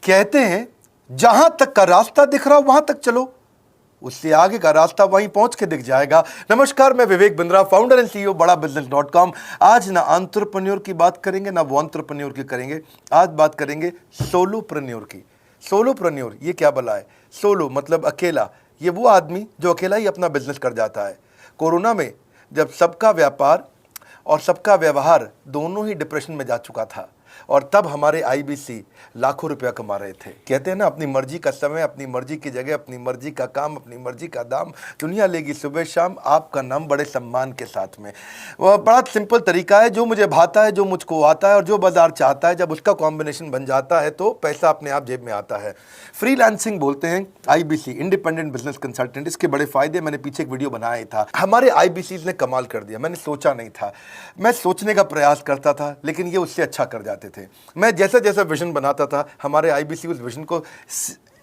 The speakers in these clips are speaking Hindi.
कहते हैं जहां तक का रास्ता दिख रहा वहां तक चलो, उससे आगे का रास्ता वहीं पहुंच के दिख जाएगा। नमस्कार, मैं Vivek Bindra, founder and CEO बड़ाबिजनेस.com। आज ना एंटरप्रेन्योर की बात करेंगे ना वो एंटरप्रेन्योर की करेंगे, आज बात करेंगे सोलोप्रेन्योर की। सोलोप्रेन्योर ये क्या भला है? सोलो मतलब अकेला, ये वो आदमी जो अकेला ही अपना बिजनेस कर जाता है। कोरोना में जब सबका व्यापार और सबका व्यवहार दोनों ही डिप्रेशन में जा चुका था, और तब हमारे आईबीसी लाखों रुपया कमा रहे थे। कहते हैं ना, अपनी मर्जी का समय, अपनी मर्जी की जगह, अपनी मर्जी का काम, अपनी मर्जी का दाम, दुनिया लेगी सुबह शाम आपका नाम बड़े सम्मान के साथ में। वह बड़ा सिंपल तरीका है, जो मुझे भाता है, जो मुझको आता है और जो बाजार चाहता है, जब उसका कॉम्बिनेशन बन जाता है तो पैसा अपने आप जेब में आता है। फ्रीलांसिंग बोलते हैं आईबीसी, इंडिपेंडेंट बिजनेस कंसल्टेंट। इसके बड़े फायदे मैंने पीछे एक वीडियो बनाया था। हमारे आईबीसी ने कमाल कर दिया, मैंने सोचा नहीं था। मैं सोचने का प्रयास करता था लेकिन ये उससे अच्छा कर जाते थे। मैं जैसा जैसा विजन बनाता था, हमारे आईबीसी उस विजन को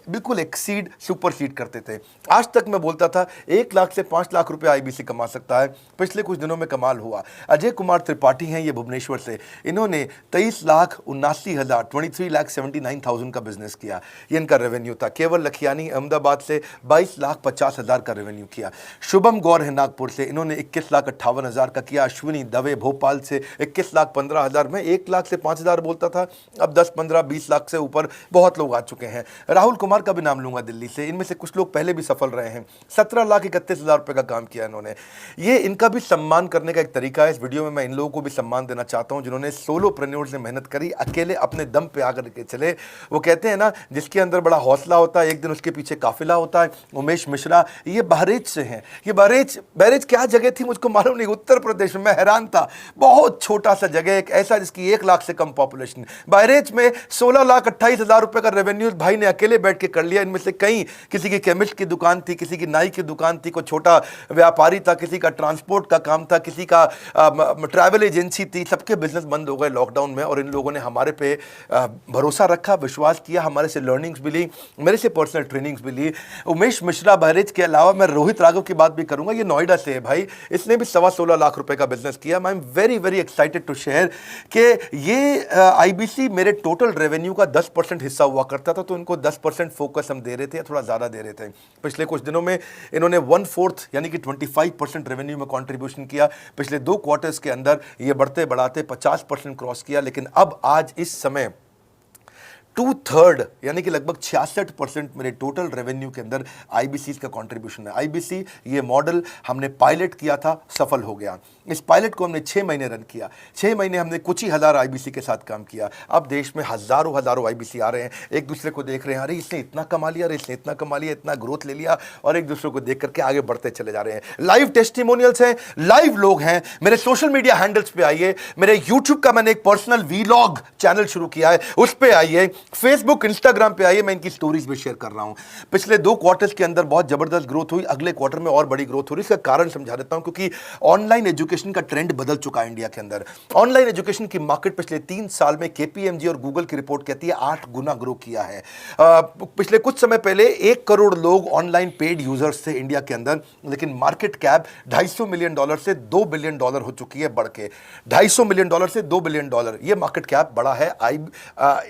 बिल्कुल एक्सीड, सुपरसीड करते थे। आज तक मैं बोलता था 1 लाख से 5 लाख रुपए आईबीसी कमा सकता है। पिछले कुछ दिनों में कमाल हुआ। अजय कुमार त्रिपाठी हैं ये भुवनेश्वर से, इन्होंने 23,79,000 का बिजनेस किया। ये इनका रेवेन्यू था। केवल लखियानी अहमदाबाद से 22,50,000 का रेवेन्यू किया। शुभम गौर है नागपुर से, इन्होंने 21,58,000 का किया। अश्विनी दवे भोपाल से 21,15,000 में 1 लाख से 5,000 बोलता था, अब 10, 15, 20 लाख से ऊपर बहुत लोग आ चुके हैं। राहुल कुमार का भी नाम लूंगा दिल्ली से, इनमें से कुछ लोग पहले भी सफल रहे हैं। 17,31,000 रुपए का काम किया इन्होंने। ये इनका भी सम्मान करने का एक तरीका है। इस वीडियो में मैं इन लोगों को भी सम्मान देना चाहता हूं जिन्होंने सोलोप्रेन्योर से मेहनत करी, अकेले अपने दम पे आकर के चले। वो कहते हैं ना, जिसके अंदर बड़ा हौसला होता है एक दिन उसके पीछे काफिला होता है। उमेश मिश्रा ये बहरेच से हैं। ये बहरेच क्या जगह थी मुझको मालूम नहीं, उत्तर प्रदेश में। मैं हैरान था, बहुत छोटा सा जगह, एक ऐसा जिसकी 1 लाख से कम पॉपुलेशन। बहरेच में 16,28,000 रुपए का रेवेन्यू भाई ने अकेले बैठ के कर लिया। इनमें से कई, किसी की केमिस्ट की दुकान थी, किसी की नाई की दुकान थी, कोई छोटा व्यापारी था, किसी का ट्रांसपोर्ट का काम था, किसी का ट्रैवल एजेंसी थी। सबके बिजनेस बंद हो गए लॉकडाउन में, और इन लोगों ने हमारे पे भरोसा रखा, विश्वास किया, हमारे से लर्निंग्स भी ली, मेरे से पर्सनल ट्रेनिंग्स भी ली। उमेश मिश्रा बहरेच के अलावा मैं रोहित राघव की बात भी करूंगा। ये नोएडा से है भाई, इसने भी 16.25 लाख रुपए का बिजनेस किया। I am very very excited to share कि ये आईबीसी मेरे टोटल रेवेन्यू का 10% हिस्सा हुआ करता था, तो इनको 10% फोकस हम दे रहे थे, या थोड़ा ज़्यादा दे रहे थे। पिछले कुछ दिनों में इन्होंने 1/4 यानी कि 25% रेवेन्यू में कंट्रीब्यूशन किया। पिछले 2 क्वार्टर्स के अंदर ये बढ़ते बढ़ाते 50% क्रॉस किया। लेकिन अब आज इस समय 2/3 यानी कि लगभग 66% मेरे टोटल रेवेन्यू के अंदर आईबीसी का कंट्रीब्यूशन है। आईबीसी ये मॉडल हमने पायलट किया था, सफल हो गया। इस पायलट को हमने 6 महीने रन किया। 6 महीने हमने कुछ ही हज़ार आईबीसी के साथ काम किया। अब देश में हज़ारों आईबीसी आ रहे हैं, एक दूसरे को देख रहे हैं, अरे इसने इतना कमा लिया, अरे इसने इतना कमा लिया, इतना ग्रोथ ले लिया, और एक दूसरे को देख करके आगे बढ़ते चले जा रहे हैं। लाइव टेस्टिमोनियल्स हैं, लाइव लोग हैं। मेरे सोशल मीडिया हैंडल्स पे आइए, मेरे यूट्यूब का मैंने एक पर्सनल वीलॉग चैनल शुरू किया है, उस पर आइए। फेसबुक, इंस्टाग्राम पे आइए, मैं इनकी स्टोरीज भी शेयर कर रहा हूं। पिछले 2 क्वार्टर्स के अंदर बहुत जबरदस्त ग्रोथ हुई, अगले क्वार्टर में और बड़ी ग्रोथ हो रही है। इसका कारण समझा देता हूं, क्योंकि ऑनलाइन एजुकेशन का ट्रेंड बदल चुका है इंडिया के अंदर। ऑनलाइन एजुकेशन की मार्केट पिछले 3 साल में केपीएमजी और गूगल की रिपोर्ट कहती है 8 गुना ग्रो किया है। पिछले कुछ समय पहले 1 करोड़ लोग ऑनलाइन पेड यूजर्स थे इंडिया के अंदर, लेकिन मार्केट कैप $250 मिलियन से $2 बिलियन हो चुकी है, बढ़ के $250 मिलियन से $2 बिलियन। ये मार्केट कैप बड़ा है।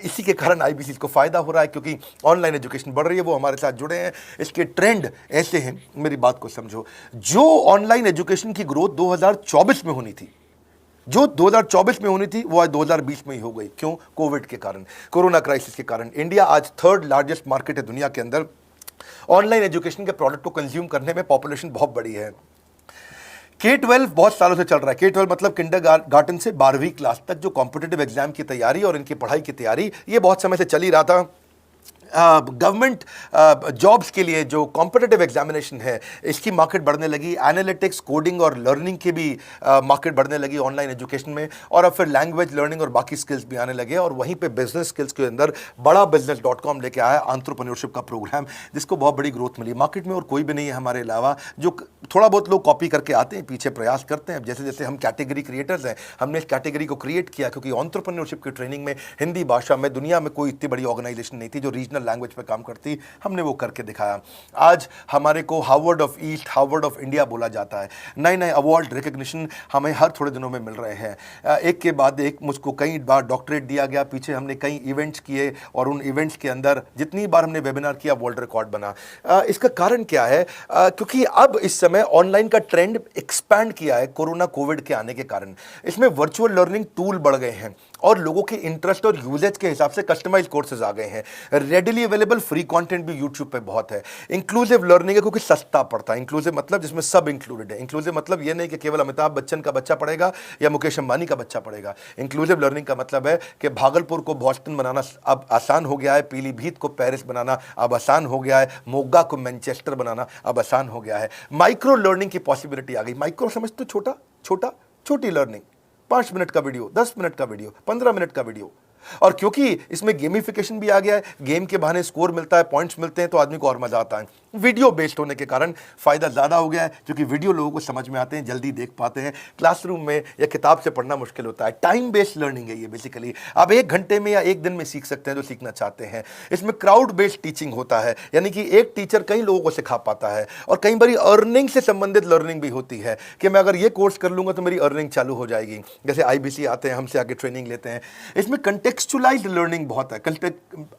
इसी के कारण आईबीसी को फायदा हो रहा है, क्योंकि ऑनलाइन एजुकेशन बढ़ रही है, वो हमारे साथ जुड़े हैं। इसके ट्रेंड ऐसे हैं, मेरी बात को समझो। जो ऑनलाइन एजुकेशन की ग्रोथ 2024 में होनी थी, जो 2024 में होनी थी, वो आज 2020 में ही हो गई। क्यों? कोविड के कारण, कोरोना क्राइसिस के कारण। इंडिया आज 3rd लार्जेस्ट मार्केट है दुनिया के अंदर। ऑनलाइन एजुकेशन के प्रोडक्ट को कंज्यूम करने में पॉपुलेशन बहुत बड़ी है। K-12 बहुत सालों से चल रहा है। K-12 मतलब किंडरगार्टन से 12वीं क्लास तक जो कॉम्पिटिटिव एग्जाम की तैयारी और इनकी पढ़ाई की तैयारी, ये बहुत समय से चल ही रहा था। गवर्नमेंट जॉब्स के लिए जो कॉम्पिटिटिव एग्जामिनेशन है, इसकी मार्केट बढ़ने लगी। एनालिटिक्स, कोडिंग और लर्निंग की भी मार्केट बढ़ने लगी ऑनलाइन एजुकेशन में। और अब फिर लैंग्वेज लर्निंग और बाकी स्किल्स भी आने लगे। और वहीं पे बिजनेस स्किल्स के अंदर बड़ाबिजनेस.com लेके आया एंटरप्रेन्योरशिप का प्रोग्राम, जिसको बहुत बड़ी ग्रोथ मिली मार्केट में। और कोई भी नहीं है हमारे अलावा, जो थोड़ा बहुत लोग कॉपी करके आते हैं, पीछे प्रयास करते हैं। जैसे जैसे हम कैटेगरी क्रिएटर्स हैं, हमने इस कैटेगरी को क्रिएट किया, क्योंकि एंटरप्रेन्योरशिप की ट्रेनिंग में हिंदी भाषा में दुनिया में कोई इतनी बड़ी ऑर्गेनाइजेशन नहीं थी जो रीजनल नेशनल लैंग्वेज पे काम करती, हमने वो करके दिखाया। आज हमारे को Harvard of east, Harvard of India बोला जाता है। नए नए अवार्ड रिकग्निशन हमें हर थोड़े दिनों में मिल रहे हैं, एक के बाद एक। मुझको कई बार डॉक्टरेट दिया गया, पीछे हमने कई इवेंट्स किए और उन इवेंट्स के अंदर जितनी बार हमने वेबिनार किया वर्ल्ड रिकॉर्ड बना। इसका कारण क्या है? क्योंकि अब इस समय ऑनलाइन का ट्रेंड एक्सपैंड किया है कोरोना कोविड के आने के कारण। इसमें वर्चुअल लर्निंग टूल बढ़ गए हैं और लोगों के इंटरेस्ट और यूजेज के हिसाब से कस्टमाइज कोर्सेज आ गए हैं। रेडिली अवेलेबल फ्री कंटेंट भी यूट्यूब पे बहुत है। इंक्लूसिव लर्निंग है क्योंकि सस्ता पड़ता है। इंक्लूसिव मतलब जिसमें सब इंक्लूडेड है। इंक्लूसिव मतलब ये नहीं कि केवल अमिताभ बच्चन का बच्चा पढ़ेगा या मुकेश अंबानी का बच्चा पढ़ेगा। इंक्लूसिव लर्निंग का मतलब है कि भागलपुर को बॉस्टन बनाना अब आसान हो गया है, पीलीभीत को पेरिस बनाना अब आसान हो गया है, मोगा को मैनचेस्टर बनाना अब आसान हो गया है। माइक्रो लर्निंग की पॉसिबिलिटी आ गई। माइक्रो समझ तो छोटी लर्निंग, 5 मिनट का वीडियो, 10 मिनट का वीडियो, 15 मिनट का वीडियो। और क्योंकि इसमें गेमिफिकेशन भी आ गया है, गेम के बहाने स्कोर मिलता है, पॉइंट्स मिलते हैं, तो आदमी को और मजा आता है। वीडियो बेस्ड होने के कारण फायदा ज्यादा हो गया है, क्योंकि वीडियो लोगों को समझ में आते हैं, जल्दी देख पाते हैं। क्लासरूम में या किताब से पढ़ना मुश्किल होता है। टाइम बेस्ड लर्निंग है ये बेसिकली। आप 1 घंटे में या 1 दिन में सीख सकते हैं जो सीखना चाहते हैं। इसमें क्राउड बेस्ड टीचिंग होता है, यानी कि एक टीचर कई लोगों को सिखा पाता है। और कई बार अर्निंग से संबंधित लर्निंग भी होती है कि मैं अगर ये कोर्स कर लूंगा तो मेरी अर्निंग चालू हो जाएगी। जैसे IBC आते हैं, हमसे आगे ट्रेनिंग लेते हैं। इसमें कंटेक्चुअलाइज्ड लर्निंग बहुत है।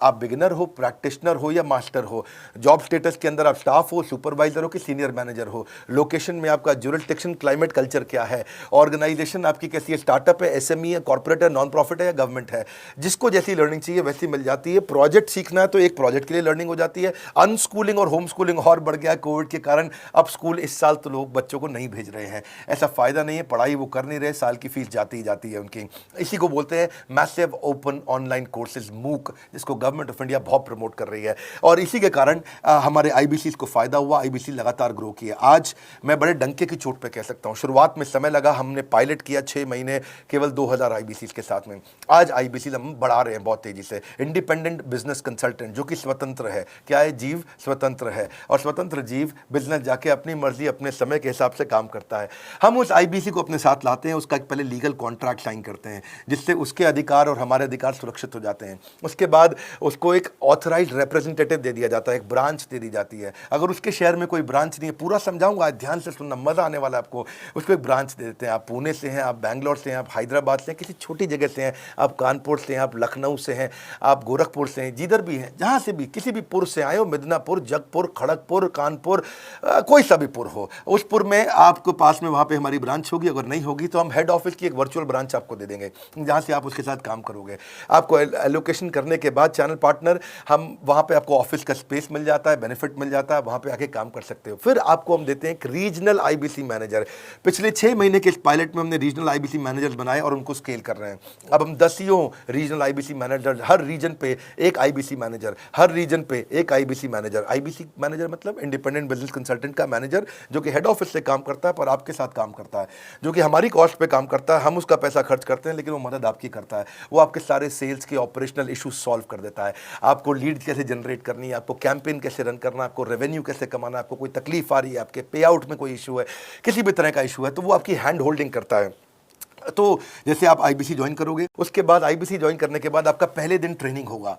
आप बिगिनर हो, प्रैक्टिशनर हो या मास्टर हो, जॉब स्टेटस के अंदर आप स्टाफ हो, सुपरवाइजर हो कि सीनियर मैनेजर हो, लोकेशन में आपका जुरिस्डिक्शन, क्लाइमेट, कल्चर क्या है, ऑर्गेनाइजेशन आपकी कैसी है, स्टार्टअप है, SME है, कॉर्पोरेट है, नॉन प्रॉफिट है या गवर्नमेंट है, जिसको जैसी लर्निंग चाहिए वैसी मिल जाती है। प्रोजेक्ट सीखना है तो एक प्रोजेक्ट के लिए लर्निंग हो जाती है। अनस्कूलिंग और होम स्कूलिंग और बढ़ गया है कोविड के कारण। अब स्कूल इस साल तो लोग बच्चों को नहीं भेज रहे हैं, ऐसा फायदा नहीं है, पढ़ाई वो कर नहीं रहे, साल की फीस जाती ही जाती है उनकी। इसी को बोलते हैं मैसिव ओपन ऑनलाइन कोर्सेज, मूक, जिसको गवर्नमेंट ऑफ इंडिया बहुत प्रमोट कर रही है। और इसी के कारण हमारे IBC को फायदा हुआ। IBC लगातार ग्रो किया। आज मैं बड़े डंके की चोट पे कह सकता हूं, शुरुआत में समय लगा, हमने पायलट किया 6 महीने केवल 2000 IBC के साथ में। आज IBC हम बढ़ा रहे हैं बहुत तेजी से। इंडिपेंडेंट बिजनेस कंसल्टेंट, जो कि स्वतंत्र है। क्या है? जीव स्वतंत्र है, और स्वतंत्र जीव बिजनेस जाके अपनी मर्जी अपने समय के हिसाब से काम करता है। हम उस IBC को अपने साथ लाते हैं, उसका एक पहले लीगल कॉन्ट्रैक्ट साइन करते हैं, जिससे उसके अधिकार और हमारे अधिकार सुरक्षित हो जाते हैं। उसके बाद उसको एक ऑथराइज्ड रिप्रेजेंटेटिव दे दिया जाता है, एक ब्रांच दे दी जाती है। अगर उसके शहर में कोई ब्रांच नहीं है, पूरा समझाऊंगा, ध्यान से सुनना, मजा आने वाला है आपको। उसको एक ब्रांच दे देते हैं। आप पुणे से हैं, आप बैंगलोर से हैं, आप हैदराबाद से हैं, किसी छोटी जगह से हैं, आप कानपुर से हैं, आप लखनऊ से हैं, आप गोरखपुर से हैं, जिधर भी हैं, जहां से भी, किसी भी पुर से आए हो, मिदनापुर, जगपुर, खड़गपुर, कानपुर, कोई सा भी पुर हो, उस पुर में आपको पास में वहां पे हमारी ब्रांच होगी। अगर नहीं होगी तो हम हेड ऑफिस की एक वर्चुअल ब्रांच आपको दे देंगे, जहां से आप उसके साथ काम करोगे। आपको एलोकेशन करने के बाद चैनल पार्टनर, हम वहां पे आपको ऑफिस का स्पेस मिल जाता है, बेनिफिट मिल जाता है, वहां पे आके काम कर सकते हो। फिर आपको हम देते हैं एक रीजनल IBC मैनेजर। पिछले 6 महीने के इस पायलट में हमने रीजनल IBC मैनेजर्स बनाए और उनको स्केल कर रहे हैं। अब हम 10 रीजनल IBC मैनेजर, हर रीजन पे एक IBC मैनेजर, हर रीजन पे एक IBC मैनेजर। IBC मैनेजर मतलब इंडिपेंडेंट बिजनेस कंसल्टेंट का मैनेजर, जो कि हेड ऑफिस से काम करता है पर आपके साथ काम करता है, जो कि हमारी कॉस्ट पे काम करता है। हम उसका पैसा खर्च करते हैं, लेकिन वो मदद आपकी करता है। वो आपके सारे सेल्स के ऑपरेशनल इशूज सॉल्व कर देता है। आपको लीड कैसे जनरेट करनी है, आपको कैंपेन कैसे रन करना है, आपको रेवेन्यू कैसे कमाना है, आपको कोई तकलीफ आ रही है, आपके पे आउट में कोई इशू है, किसी भी तरह का इशू है, तो वो आपकी हैंड होल्डिंग करता है। तो जैसे आप IBC ज्वाइन करोगे, उसके बाद IBC ज्वाइन करने के बाद आपका पहले दिन ट्रेनिंग होगा।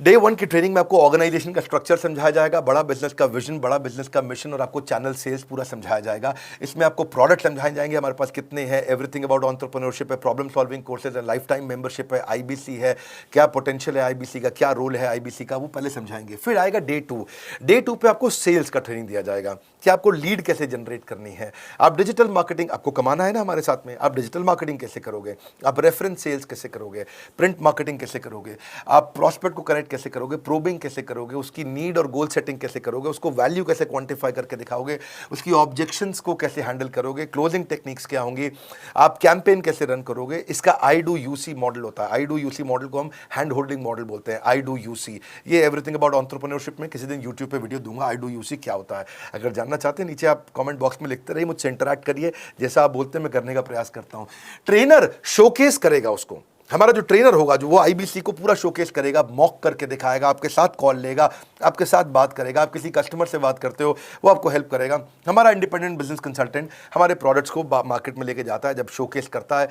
डे 1 की ट्रेनिंग में आपको ऑर्गेनाइजेशन का स्ट्रक्चर समझाया जाएगा, बड़ा बिजनेस का विजन, बड़ा बिजनेस का मिशन, और आपको चैनल सेल्स पूरा समझाया जाएगा। इसमें आपको प्रोडक्ट समझाए जाएंगे, हमारे पास कितने हैं, एवरीथिंग अबाउट एंटरप्रेन्योरशिप है, प्रॉब्लम सॉल्विंग कोर्सेज है, लाइफ टाइम मेंबरशिप है, IBC है, क्या पोटेंशियल है IBC का, क्या रोल है IBC का, वो पहले समझाएंगे। फिर आएगा डे 2। डे 2 पे आपको सेल्स का ट्रेनिंग दिया जाएगा कि आपको लीड कैसे जनरेट करनी है, आप डिजिटल मार्केटिंग, आपको कमाना है ना हमारे साथ में, आप डिजिटल मार्केटिंग कैसे करोगे, आप रेफरेंस सेल्स कैसे करोगे, प्रिंट मार्केटिंग कैसे करोगे, आप प्रॉस्पेक्ट को कनेक्ट कैसे करोगे, प्रोबिंग कैसे करोगे, उसकी नीड और गोल सेटिंग कैसे करोगे, उसको वैल्यू कैसे क्वांटिफाई करके दिखाओगे, उसकी ऑब्जेक्शंस को कैसे हैंडल करोगे, क्लोजिंग टेक्निक्स क्या होंगी, आप कैंपेन कैसे रन करोगे। इसका I-Do-U-C मॉडल होता है। I-Do-U-C मॉडल को हम हैंड होल्डिंग मॉडल बोलते हैं। I-Do-U-C, ये एवरीथिंग अबाउट एंटरप्रेन्योरशिप में किसी दिन यूट्यूब पे वीडियो दूंगा। I-Do-U-C क्या होता है, अगर जानना चाहते हैं नीचे आप कमेंट बॉक्स में लिखते रहिए, मुझसे इंटरैक्ट करिए, जैसा आप बोलते हैं मैं करने का प्रयास करता हूं। ट्रेनर शोकेस करेगा उसको, हमारा जो ट्रेनर होगा, जो वो आईबीसी को पूरा शोकेस करेगा, मॉक करके दिखाएगा, आपके साथ कॉल लेगा, आपके साथ बात करेगा, आप किसी कस्टमर से बात करते हो वो आपको हेल्प करेगा। हमारा इंडिपेंडेंट बिजनेस कंसल्टेंट हमारे प्रोडक्ट्स को मार्केट में लेके जाता है, जब शोकेस करता है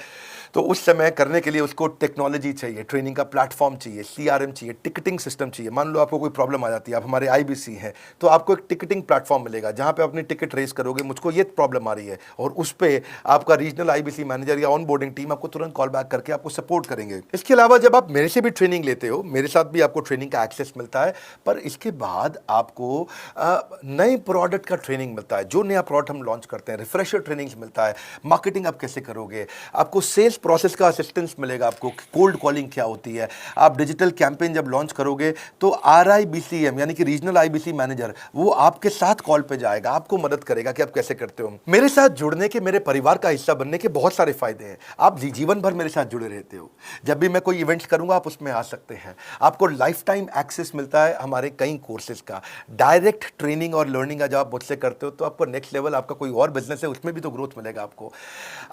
तो उस समय करने के लिए उसको टेक्नोलॉजी चाहिए, ट्रेनिंग का प्लेटफॉर्म चाहिए, सीआरएम चाहिए, टिकटिंग सिस्टम चाहिए। मान लो आपको कोई प्रॉब्लम आ जाती है, आप हमारे आईबीसी हैं, तो आपको एक टिकटिंग प्लेटफॉर्म मिलेगा जहां पे अपनी टिकट रेस करोगे, मुझको ये प्रॉब्लम आ रही है, और उस पर आपका रीजनल आईबीसी मैनेजर या ऑन बोर्डिंग टीम आपको तुरंत कॉल बैक करके आपको सपोर्ट करेंगे। इसके अलावा जब आप मेरे से भी ट्रेनिंग लेते हो, मेरे साथ भी आपको ट्रेनिंग का एक्सेस मिलता है, पर इसके बाद आपको नए प्रोडक्ट का ट्रेनिंग मिलता है। जो नया प्रोडक्ट हम लॉन्च करते हैं, रिफ्रेशर ट्रेनिंग्स मिलता है, मार्केटिंग आप कैसे करोगे, आपको सेल्स प्रोसेस का असिस्टेंस मिलेगा, आपको कोल्ड कॉलिंग क्या होती है, आप डिजिटल कैंपेन जब लॉन्च करोगे तो RIBCM यानी कि रीजनल आईबीसी मैनेजर वो आपके साथ कॉल पे जाएगा, आपको मदद करेगा कि आप कैसे करते हो। मेरे साथ जुड़ने के, मेरे परिवार का हिस्सा बनने के बहुत सारे फायदे हैं। आप जीवन भर मेरे साथ जुड़े रहते हो, जब भी मैं कोई इवेंट्स करूंगा आप उसमें आ सकते हैं, आपको लाइफ टाइम एक्सेस मिलता है हमारे कई कोर्सेज का, डायरेक्ट ट्रेनिंग और लर्निंग जब आप मुझसे करते हो तो आपको नेक्स्ट लेवल, आपका कोई और बिजनेस है उसमें भी तो ग्रोथ मिलेगा आपको।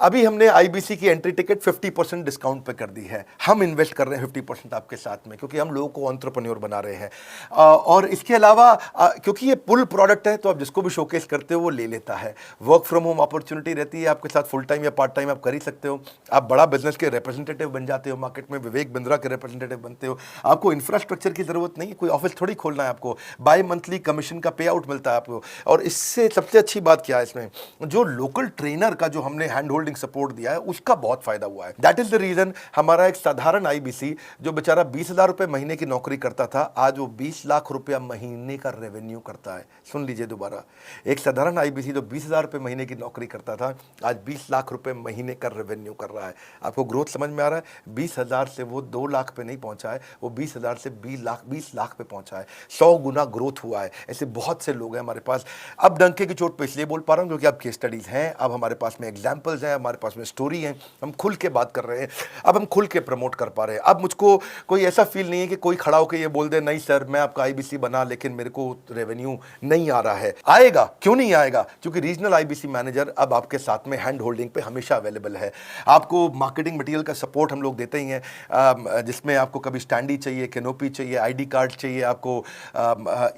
अभी हमने आईबीसी की एंट्री टिकट 50% डिस्काउंट पे कर दी है, हम इन्वेस्ट कर रहे हैं 50% आपके साथ में, क्योंकि हम लोगों को एंटरप्रेन्योर बना रहे हैं। और इसके अलावा क्योंकि ये पुल प्रोडक्ट है तो आप जिसको भी शोकेस करते हो वो ले लेता है। वर्क फ्रॉम होम अपॉर्चुनिटी रहती है आपके साथ, फुल टाइम या पार्ट टाइम आप कर ही सकते हो। आप बड़ा बिजनेस के रिप्रेजेंटेटिव बन जाते हो, मार्केट में विवेक बिंद्रा के रिप्रेजेंटेटिव बनते हो। आपको इंफ्रास्ट्रक्चर की जरूरत नहीं है, कोई ऑफिस थोड़ी खोलना है आपको, बाय मंथली कमीशन का पे आउट मिलता है आपको। और इससे सबसे अच्छी बात क्या है, इसमें जो लोकल ट्रेनर का जो हमने हैंड होल्डिंग सपोर्ट दिया है उसका बहुत फायदा हुआ है। दैट इज द रीजन हमारा एक साधारण आईबीसी जो बेचारा 20,000 रुपए महीने की नौकरी करता था, आज वो 20 लाख रुपया महीने का रेवेन्यू करता है। सुन लीजिए दोबारा, एक साधारण आईबीसी जो 20,000 रुपए महीने की नौकरी करता था, आज 20 लाख रुपए महीने का रेवेन्यू कर रहा है। आपको ग्रोथ समझ में आ रहा है? 20,000 से वो 2 लाख पे नहीं पहुंचा है, वो 20,000 से 20 लाख पे पहुंचा है। 100 गुना ग्रोथ हुआ है। ऐसे बहुत से लोग हैं हमारे पास। अब डंके की चोट पे इसलिए बोल पा रहा हूं क्योंकि अब केस स्टडीज हैं, अब हमारे पास में एग्जांपल्स हैं, हमारे पास में स्टोरी है, हम खुल के बात कर रहे हैं, अब हम खुल के प्रमोट कर पा रहे हैं। अब मुझको कोई ऐसा फील नहीं है कि कोई खड़ा होकर ये बोल दे नहीं सर मैं आपका आईबीसी बना लेकिन मेरे को रेवेन्यू नहीं आ रहा है। आएगा, क्यों नहीं आएगा? क्योंकि रीजनल आईबीसी मैनेजर अब आपके साथ में हैंड होल्डिंग पे हमेशा अवेलेबल है। आपको मार्केटिंग मटेरियल का सपोर्ट हम लोग देते ही हैं, जिसमें आपको कभी स्टैंडी चाहिए, कैनोपी चाहिए, आईडी कार्ड चाहिए, आपको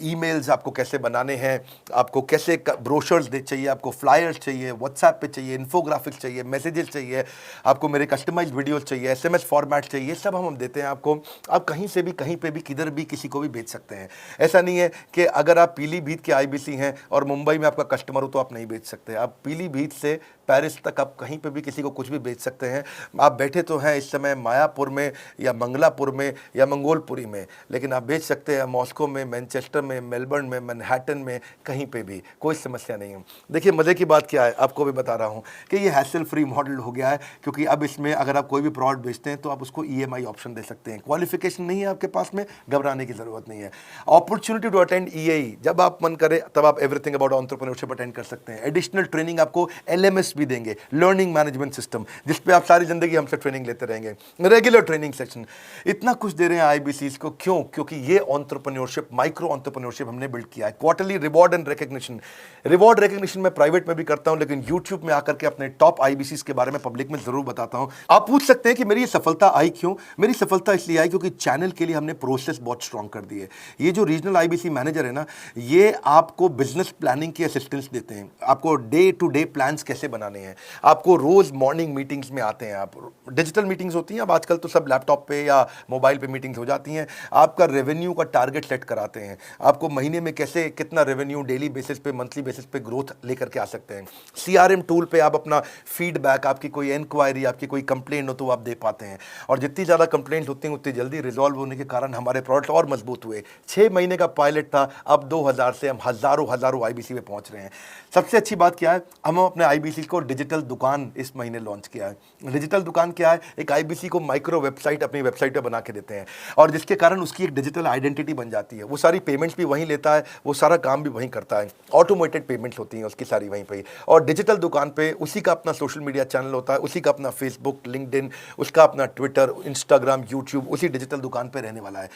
ईमेल्स आपको कैसे बनाने हैं, आपको कैसे ब्रोशर्स चाहिए, आपको फ्लायर्स चाहिए, व्हाट्सएप पे चाहिए, इन्फोग्राफिक्स चाहिए, मैसेजेस चाहिए, आपको मेरे कस्टमाइज्ड वीडियोस चाहिए, SMS फॉर्मेट चाहिए, सब हम देते हैं आपको। आप कहीं से भी, कहीं पे भी, किधर भी, किसी को भी बेच सकते हैं। ऐसा नहीं है कि अगर आप पीलीभीत के आईबीसी हैं और मुंबई में आपका कस्टमर हो तो आप नहीं बेच सकते। आप पीलीभीत से पेरिस तक आप कहीं पे भी किसी को कुछ भी बेच सकते हैं। आप बैठे तो हैं इस समय मायापुर में या मंगलापुर में या मंगोलपुरी में, लेकिन आप बेच सकते हैं मॉस्को में, मैनचेस्टर में, मेलबर्न में, मैनहट्टन में, कहीं पे भी, कोई समस्या नहीं है। देखिए मज़े की बात क्या है, आपको भी बता रहा हूँ कि ये हैसल फ्री मॉडल हो गया है, क्योंकि अब इसमें अगर आप कोई भी प्रोडक्ट बेचते हैं तो आप उसको EMI ऑप्शन दे सकते हैं। क्वालिफिकेशन नहीं है आपके पास में, घबराने की जरूरत नहीं है। अपॉर्चुनिटी टू अटेंड EAE, जब आप मन करे तब आप एवरीथिंग अबाउट एंटरप्रेन्योरशिप अटेंड कर सकते हैं। एडिशनल ट्रेनिंग आपको LMS भी देंगे, लर्निंग मैनेजमेंट सिस्टम, जिसपे आप सारी जिंदगी हमसे ट्रेनिंग लेते रहेंगे। रेगुलर ट्रेनिंग सेक्शन, इतना कुछ दे रहे हैं आईबीसीज को। क्यों? क्योंकि ये एंटरप्रेन्योरशिप, माइक्रो एंटरप्रेन्योरशिप हमने बिल्ड किया है। Quarterly reward and recognition, reward recognition मैं प्राइवेट में भी करता हूं, लेकिन यूट्यूब में आकर के अपने टॉप आईबीसीज के बारे में पब्लिक में जरूर बताता हूं। आप पूछ सकते हैं कि मेरी ये सफलता आई क्यों? मेरी सफलता इसलिए आई क्योंकि चैनल के लिए हमने प्रोसेस बहुत स्ट्रांग कर दी है। ये जो रीजनल आईबीसी मैनेजर है ना, ये आपको बिजनेस प्लानिंग की असिस्टेंस देते हैं, आपको डे टू डे प्लान्स कैसे बनाने हैं, आपको रोज मॉर्निंग मीटिंग्स में आते हैं। आप डिजिटल मीटिंग्स होती हैं, अब आजकल तो सब लैपटॉप पे या मोबाइल पे मीटिंग्स हो जाती हैं। आपका रेवेन्यू का टारगेट सेट कराते हैं, आपको महीने में कैसे कितना रेवेन्यू डेली बेसिस पे, मंथली बेसिस पे ग्रोथ लेकर के आ सकते हैं। CRM टूल पे आप अपना फीडबैक, आपकी कोई इंक्वायरी, आपकी कोई कंप्लेंट हो तो आप दे पाते हैं, और जितनी ज़्यादा कंप्लेंट होती हैं उतनी जल्दी रिजॉल्व होने के कारण हमारे प्रोडक्ट और मजबूत हुए। 6 महीने का पायलट था, अब 2000 से हम हज़ारों आईबीसी पे पहुंच रहे हैं। सबसे अच्छी बात क्या है, हम अपने आईबीसी को डिजिटल दुकान इस महीने लॉन्च किया है। डिजिटल दुकान क्या है? एक आईबीसी को माइक्रो वेबसाइट अपनी वेबसाइट पे बना के देते हैं, और जिसके कारण उसकी एक डिजिटल आइडेंटिटी बन जाती है। वो सारी पेमेंट्स भी वहीं लेता है, वो सारा काम भी वहीं करता है, ऑटोमेटेड पेमेंट्स होती हैं उसकी सारी वहीं पे। और डिजिटल दुकान पे उसी का अपना सोशल मीडिया चैनल होता है, उसी का अपना फेसबुक, लिंक्डइन, उसका अपना ट्विटर, इंस्टाग्राम, यूट्यूब उसी डिजिटल दुकान पे रहने वाला है।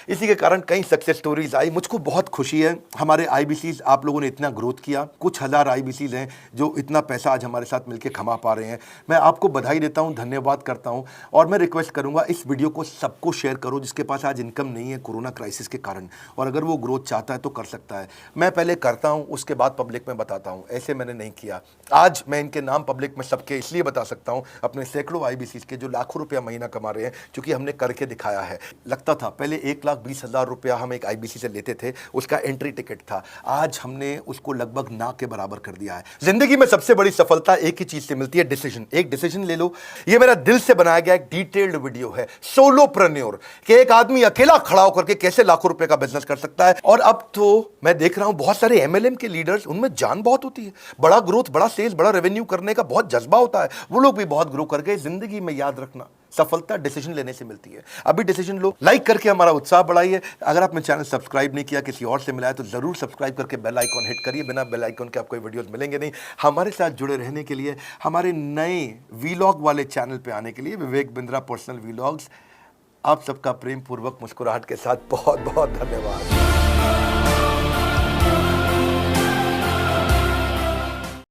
इसी के कारण कई सक्सेस स्टोरीज आई। मुझको बहुत खुशी है, हमारे आईबीसीज आप लोगों ने इतना ग्रोथ किया। कुछ हज़ार आईबीसीज हैं जो इतना पैसा आज हमारे साथ मिलकर कमा पा रहे हैं। मैं आपको बधाई देता हूं, धन्यवाद करता हूं और मैं रिक्वेस्ट करूंगा इस वीडियो को सबको शेयर करो जिसके पास आज इनकम नहीं है कोरोना क्राइसिस के कारण, और अगर वो ग्रोथ चाहता है तो कर सकता है। मैं पहले करता हूं, उसके बाद पब्लिक में बताता हूं, ऐसे मैंने नहीं किया। आज मैं इनके नाम पब्लिक में सबके इसलिए बता सकता हूं, अपने सैकड़ों IBCs के जो लाखों रुपया महीना कमा रहे हैं, क्योंकि हमने करके दिखाया है। लगता था पहले 1,20,000 रुपया हम एक IBC से लेते थे, उसका एंट्री टिकट था, आज हमने उसको लगभग ना के बराबर कर दिया है। जिंदगी में सबसे बड़ी सफलता एक ही चीज से मिलती है, डिसीजन। एक डिसीजन ले लो। ये मेरा दिल से बनाया गया एक डिटेल्ड वीडियो है, सोलोप्रेन्योर, कि एक आदमी अकेला खड़ा होकर के कैसे लाखों रुपए का बिजनेस कर सकता है। और अब तो मैं देख रहा हूं बहुत सारे MLM के लीडर्स, उनमें जान बहुत होती है, बड़ा ग्रोथ, बड़ा सेल्स, बड़ा रेवेन्यू करने का बहुत जज्बा होता है, वो लोग भी बहुत ग्रो कर गए। जिंदगी में याद रखना, सफलता डिसीजन लेने से मिलती है। अभी डिसीजन लो, लाइक करके हमारा उत्साह बढ़ाइए। अगर आपने चैनल सब्सक्राइब नहीं किया, किसी और से मिला है, तो जरूर सब्सक्राइब करके बेल आइकॉन हिट करिए। बिना बेल आइकॉन के आपको वीडियोस मिलेंगे नहीं। हमारे साथ जुड़े रहने के लिए, हमारे नए वीलॉग वाले चैनल पे आने के लिए, विवेक बिंद्रा पर्सनल वीलॉग्स, आप सबका प्रेम पूर्वक मुस्कुराहट के साथ बहुत बहुत धन्यवाद।